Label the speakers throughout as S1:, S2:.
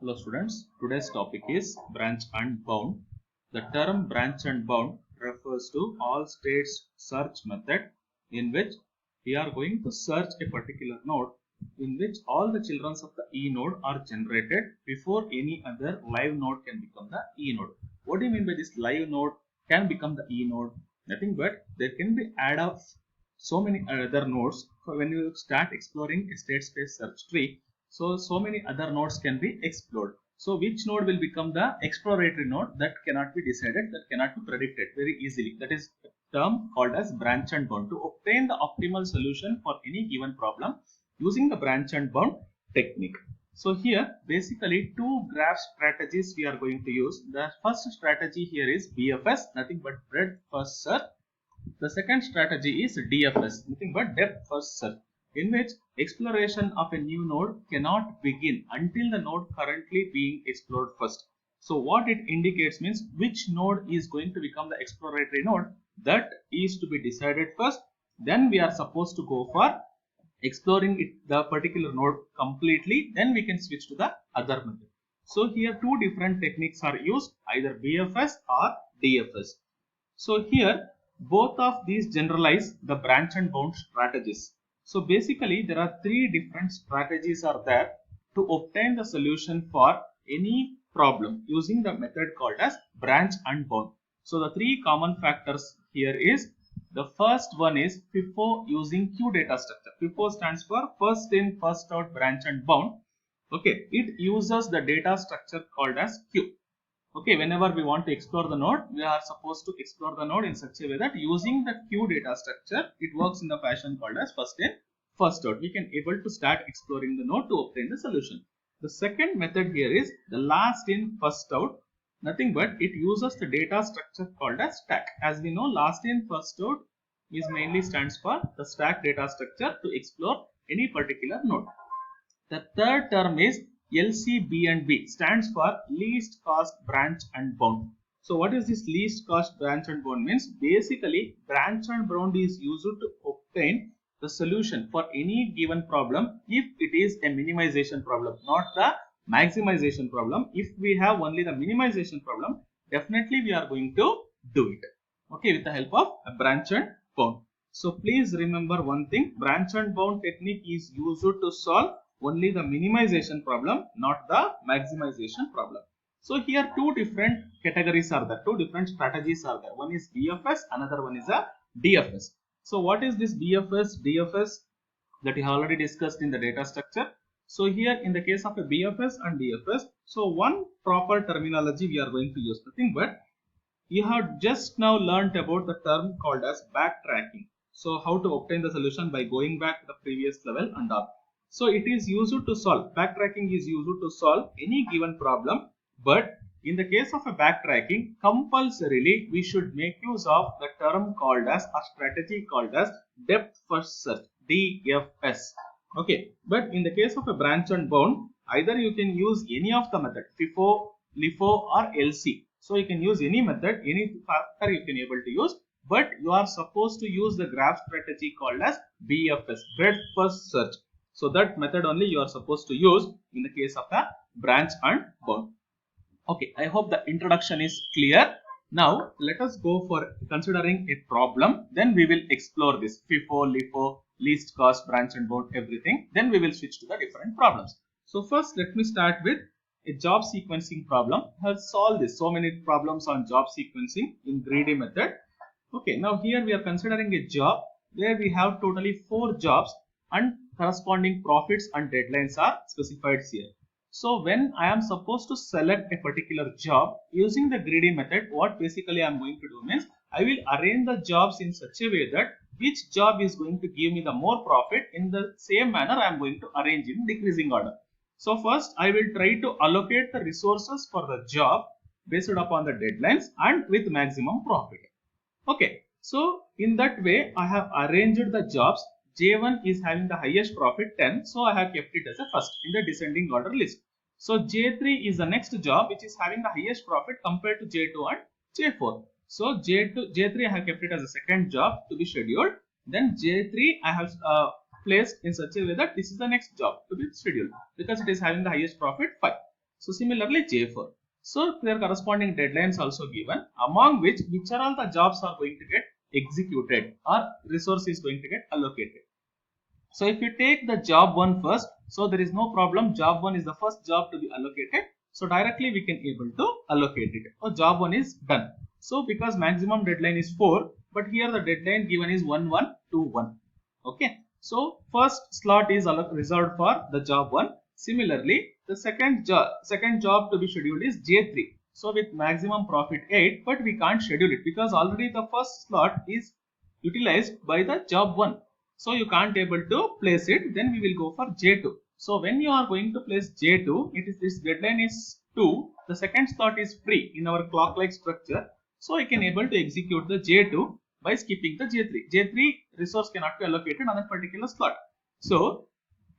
S1: Hello students, today's topic is branch and bound. The term branch and bound refers to all states search method in which we are going to search a particular node in which all the children of the E node are generated before any other live node can become the E node. What do you mean by this live node can become the E node? Nothing but there can be add of so many other nodes. So when you start exploring a state space search tree, so many other nodes can be explored. So which node will become the exploratory node, that cannot be decided, that cannot be predicted very easily. That is a term called as branch and bound. To obtain the optimal solution for any given problem using the branch and bound technique. So here basically two graph strategies we are going to use. The first strategy here is BFS, nothing but breadth first search. The second strategy is DFS, nothing but depth first search, in which exploration of a new node cannot begin until the node currently being explored first. So what it indicates means which node is going to become the exploratory node, that is to be decided first. Then we are supposed to go for exploring the particular node completely. Then we can switch to the other method. So here two different techniques are used, either BFS or DFS. So here both of these generalize the branch and bound strategies. So basically there are three different strategies are there to obtain the solution for any problem using the method called as branch and bound. So the three common factors here is, the first one is FIFO using Q data structure. FIFO stands for first in first out branch and bound. Okay, it uses the data structure called as Q. Okay, whenever we want to explore the node, we are supposed to explore the node in such a way that using the Q data structure, it works in the fashion called as first in first out. We can able to start exploring the node to obtain the solution. The second method here is the last in first out, nothing but it uses the data structure called as stack. As we know, last in first out is mainly stands for the stack data structure to explore any particular node. The third term is LCB&B, stands for least cost branch and bound. So what is this least cost branch and bound means? Basically branch and bound is used to obtain the solution for any given problem if it is a minimization problem, not the maximization problem. If we have only the minimization problem, definitely we are going to do it, okay, with the help of a branch and bound. So please remember one thing, branch and bound technique is used to solve only the minimization problem, not the maximization problem. So here two different categories are there, two different strategies are there. One is BFS, another one is a DFS. So what is this BFS, DFS that we have already discussed in the data structure? So here in the case of a BFS and DFS, so one proper terminology we are going to use, nothing but you have just now learnt about the term called as backtracking. So how to obtain the solution by going back to the previous level and all. So it is used to solve, backtracking is used to solve any given problem, but in the case of a backtracking, compulsorily we should make use of the term called as a strategy called as depth first search, DFS. Okay, but in the case of a branch and bound, either you can use any of the method, FIFO, LIFO or LC. So you can use any method, any factor you can able to use, but you are supposed to use the graph strategy called as BFS, breadth first search. So that method only you are supposed to use in the case of a branch and bound. Okay, I hope the introduction is clear. Now let us go for considering a problem. Then we will explore this FIFO, LIFO, least cost, branch and bound, everything. Then we will switch to the different problems. So first let me start with a job sequencing problem. I have solved this so many problems on job sequencing in greedy method. Okay, now here we are considering a job where we have totally 4 jobs and corresponding profits and deadlines are specified here. So when I am supposed to select a particular job using the greedy method, what basically I am going to do means I will arrange the jobs in such a way that which job is going to give me the more profit, in the same manner I am going to arrange in decreasing order. So first I will try to allocate the resources for the job based upon the deadlines and with maximum profit. Okay, so in that way I have arranged the jobs. J1 is having the highest profit 10, so I have kept it as a first in the descending order list. So J3 is the next job which is having the highest profit compared to J2 and J4. So J3 I have kept it as a second job to be scheduled. Then J3 I have placed in such a way that this is the next job to be scheduled because it is having the highest profit 5. So similarly J4. So their corresponding deadlines also given, among which are all the jobs are going to get executed or resource is going to get allocated. So if you take the job 1 first, so there is no problem, job 1 is the first job to be allocated. So directly we can able to allocate it. So job 1 is done. So because maximum deadline is 4, but here the deadline given is 1121. Okay. So first slot is reserved for the job 1. Similarly, the second job to be scheduled is J3. So with maximum profit 8, but we can't schedule it because already the first slot is utilized by the job 1. So you can't able to place it. Then we will go for J2. So when you are going to place J2, this deadline is 2. The second slot is free in our clock-like structure. So I can able to execute the J2 by skipping the J3. J3 resource cannot be allocated on that particular slot. So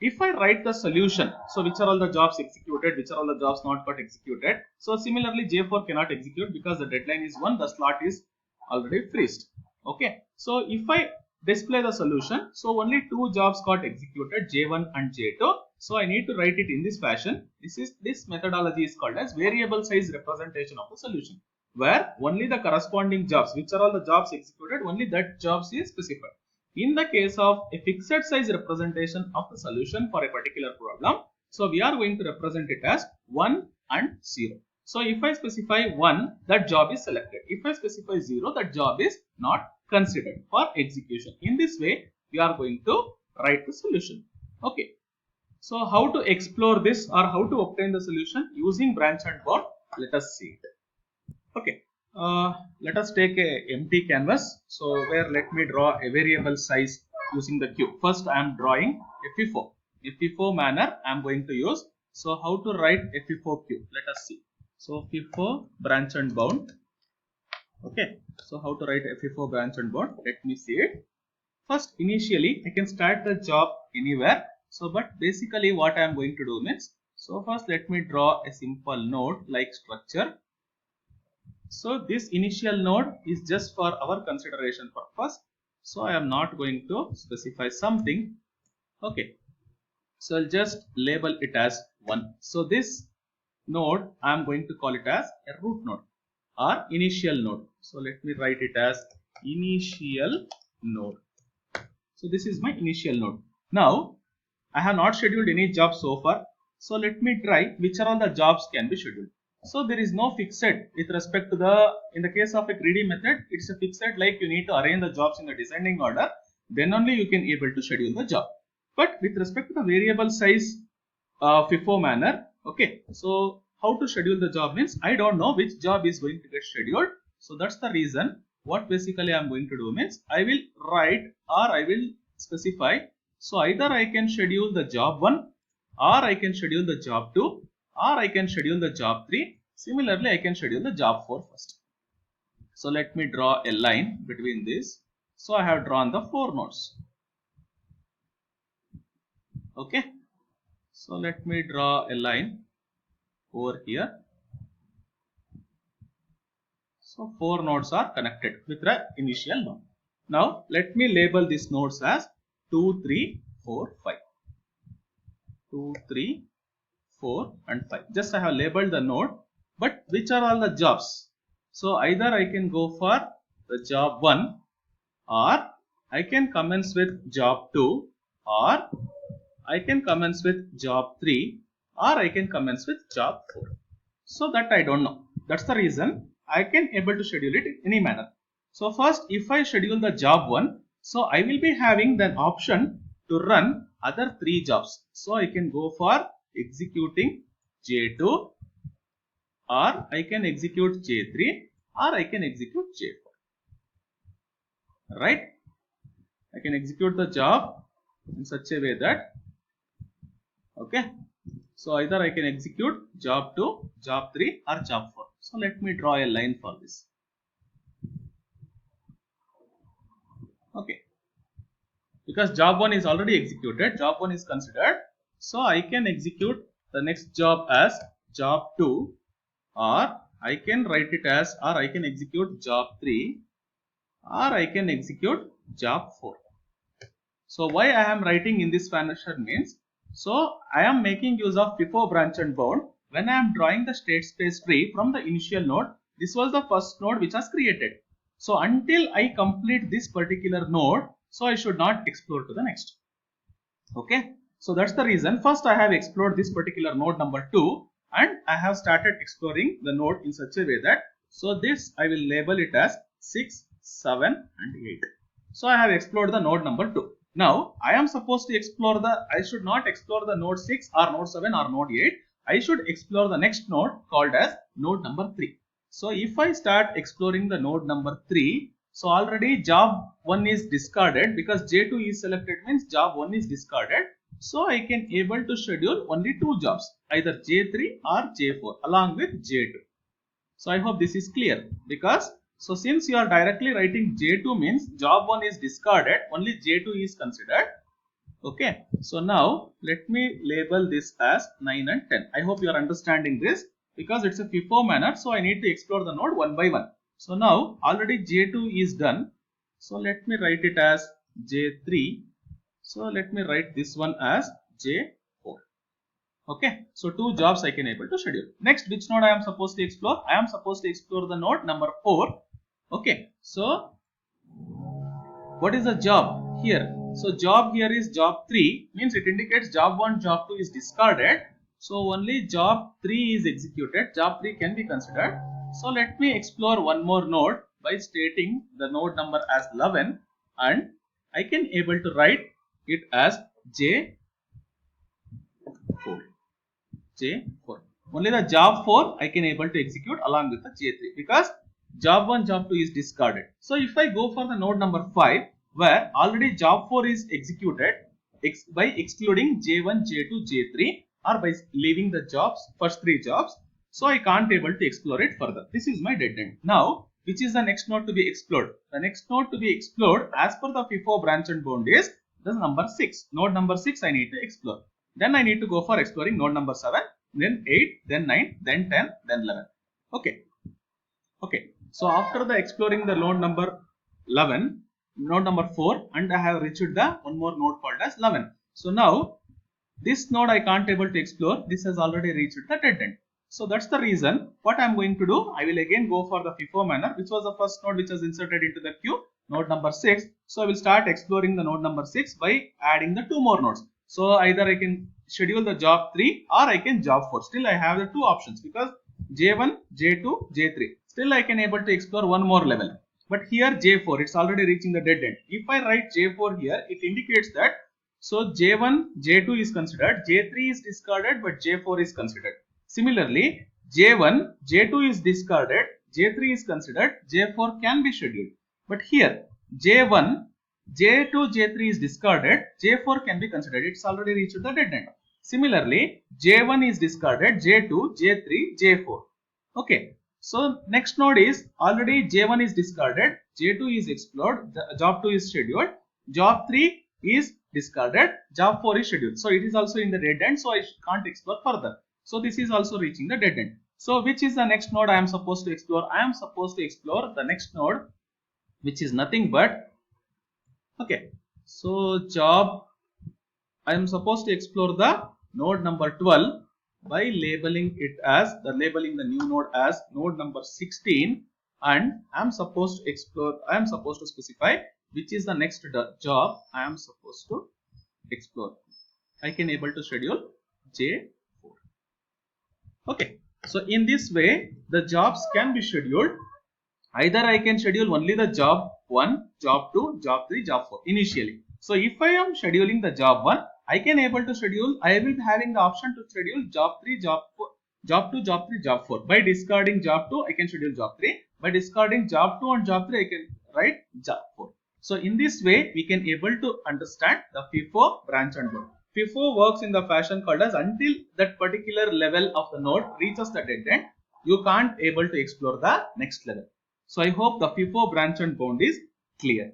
S1: if I write the solution, so which are all the jobs executed, which are all the jobs not got executed. So similarly J4 cannot execute because the deadline is 1, the slot is already freezed. Okay. So if I display the solution, so only 2 jobs got executed, J1 and J2. So I need to write it in this fashion. This methodology is called as variable size representation of the solution, where only the corresponding jobs, which are all the jobs executed, only that jobs is specified. In the case of a fixed size representation of the solution for a particular problem, so we are going to represent it as 1 and 0. So if I specify 1, that job is selected. If I specify 0, that job is not considered for execution. In this way, we are going to write the solution. Okay. So how to explore this or how to obtain the solution using branch and bound? Let us see it. Okay. Let us take a empty canvas. So where let me draw a variable size using the cube. First I am drawing a FIFO. A FIFO manner I am going to use. So how to write a FIFO cube? Let us see. So FIFO branch and bound. Okay. So how to write a FIFO branch and bound? Let me see it. First initially I can start the job anywhere. So but basically what I am going to do means, so first let me draw a simple node like structure. So this initial node is just for our consideration purpose. So I am not going to specify something. Okay. So I'll just label it as 1. So this node I am going to call it as a root node or initial node. So let me write it as initial node. So this is my initial node. Now I have not scheduled any job so far. So let me try which are all the jobs can be scheduled. So there is no fixed with respect to in the case of a greedy method, it's a fixed like you need to arrange the jobs in the descending order. Then only you can able to schedule the job. But with respect to the variable size FIFO manner, okay. So how to schedule the job means I don't know which job is going to get scheduled. So that's the reason what basically I am going to do means I will write or I will specify. So either I can schedule the job 1 or I can schedule the job 2 or I can schedule the job 3. Similarly, I can schedule the job 4 first. So let me draw a line between this. So I have drawn the 4 nodes. Okay. So let me draw a line over here. So 4 nodes are connected with the initial node. Now let me label these nodes as 2, 3, 4, 5. 2, 3, 4 and 5. Just I have labeled the node, but which are all the jobs? So either I can go for the job 1 or I can commence with job 2 or I can commence with job 3 or I can commence with job 4. So that I don't know. That's the reason I can able to schedule it in any manner. So first if I schedule the job 1, so I will be having the option to run other 3 jobs. So I can go for executing J2 or I can execute J3 or I can execute J4. Right? I can execute the job in such a way that, okay. So either I can execute job 2, job 3 or job 4. So let me draw a line for this. Okay. Because job 1 is already executed, job 1 is considered. So I can execute the next job as job 2 or I can write it as or I can execute job 3 or I can execute job 4. So why I am writing in this fashion means, so I am making use of FIFO branch and bound when I am drawing the state space tree from the initial node, this was the first node which was created. So until I complete this particular node, so I should not explore to the next. Okay. So that's the reason first I have explored this particular node number 2 and I have started exploring the node in such a way that, so this I will label it as 6, 7 and 8. So I have explored the node number 2. Now I am supposed to explore I should not explore the node 6 or node 7 or node 8. I should explore the next node called as node number 3. So if I start exploring the node number 3, so already job 1 is discarded because J2 is selected means job 1 is discarded. So I can able to schedule only 2 jobs, either J3 or J4 along with J2. So I hope this is clear, because so since you are directly writing J2 means job 1 is discarded, only J2 is considered. Okay. So now let me label this as 9 and 10. I hope you are understanding this because it's a FIFO manner. So I need to explore the node one by one. So now already J2 is done. So let me write it as J3. So let me write this one as J4. Okay. So 2 jobs I can able to schedule. Next, which node I am supposed to explore? I am supposed to explore the node number 4. Okay. So what is the job here? So job here is job 3, means it indicates job 1, job 2 is discarded. So only job 3 is executed. Job 3 can be considered. So let me explore one more node by stating the node number as 11 and I can able to write it as J4. J4. Only the job 4 I can able to execute along with the J3 because job 1, job 2 is discarded. So if I go for the node number 5 where already job 4 is executed by excluding J1, J2, J3 or by leaving the jobs, first 3 jobs. So I can't able to explore it further. This is my dead end. Now which is the next node to be explored? The next node to be explored as per the FIFO branch and bound is the number 6. Node number 6 I need to explore. Then I need to go for exploring node number 7, then 8, then 9, then 10, then 11. Okay. Okay. So after the exploring the node number 11, node number 4 and I have reached the one more node called as 11. So now this node I can't able to explore. This has already reached the dead end. So that's the reason what I am going to do. I will again go for the FIFO manner, which was the first node which was inserted into the queue, node number 6. So I will start exploring the node number 6 by adding the 2 more nodes. So either I can schedule the job 3 or I can job 4. Still I have the 2 options because J1, J2, J3. Still I can able to explore one more level. But here J4, it's already reaching the dead end. If I write J4 here, it indicates that so J1, J2 is considered, J3 is discarded, but J4 is considered. Similarly, J1, J2 is discarded, J3 is considered, J4 can be scheduled. But here J1, J2, J3 is discarded, J4 can be considered. It's already reached the dead end. Similarly, J1 is discarded, J2, J3, J4. Okay. So next node is already J1 is discarded, J2 is explored, job 2 is scheduled, job 3 is discarded, job 4 is scheduled. So it is also in the dead end, so I can't explore further. So this is also reaching the dead end. So which is the next node I am supposed to explore? I am supposed to explore the next node, which is nothing but, okay, so job, I am supposed to explore the node number 12 by labeling the new node as node number 16, and I am supposed to specify which is the next job I am supposed to explore. I can able to schedule J4. Okay. So in this way the jobs can be scheduled. Either I can schedule only the job 1, job 2, job 3, job 4 initially. So if I am scheduling the job 1, I can able to schedule, I will be having the option to schedule job 3, job 4, job 2, job 3, job 4. By discarding job 2, I can schedule job 3. By discarding job 2 and job 3, I can write job 4. So in this way, we can able to understand the FIFO branch and bound. FIFO works in the fashion called as until that particular level of the node reaches the dead end, you can't able to explore the next level. So I hope the FIFO branch and bound is clear.